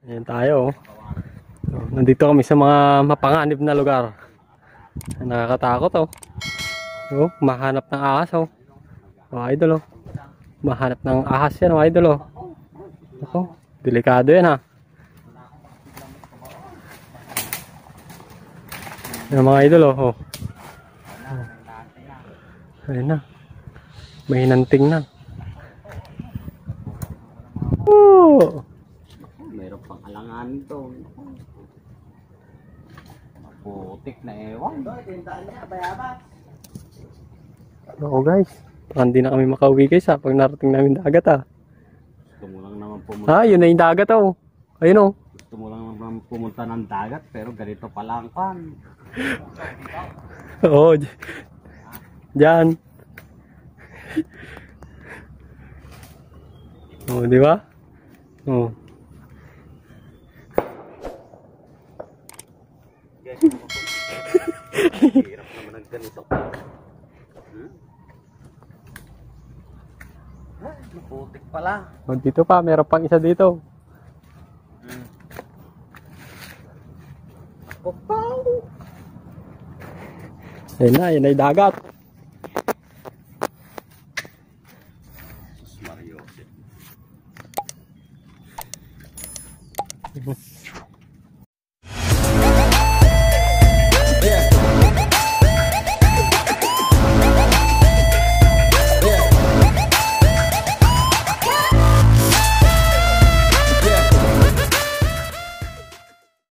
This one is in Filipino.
Ayan tayo. So, nandito kami sa mga mapanganib na lugar. Nakakatakot oh. So, mahanap ng ahas oh. Oh, idol oh. Mahanap ng ahas yan oh, idol oh. Ako, delikado yan ha. Yan mga idol oh. Oh. Ayun na. May hinanting na. Woo! Mayroon pang alangan to. Putik na ewan. Oo guys. Hindi na kami makauwi guys ha. Pag narating namin dagat ha. Gusto mo lang naman pumunta. Ah, yun na yung dagat oh. Ayun oh. Gusto mo lang naman pumunta ng dagat pero ganito pala ang pan. Oo. Diyan. Oh, di ba? Oh. Hirap naman ng ganito. Putik pala. Oh, dito pa, meron pang isa dito. Papaw! Ayun na, yun ay dagat. Sus Mario.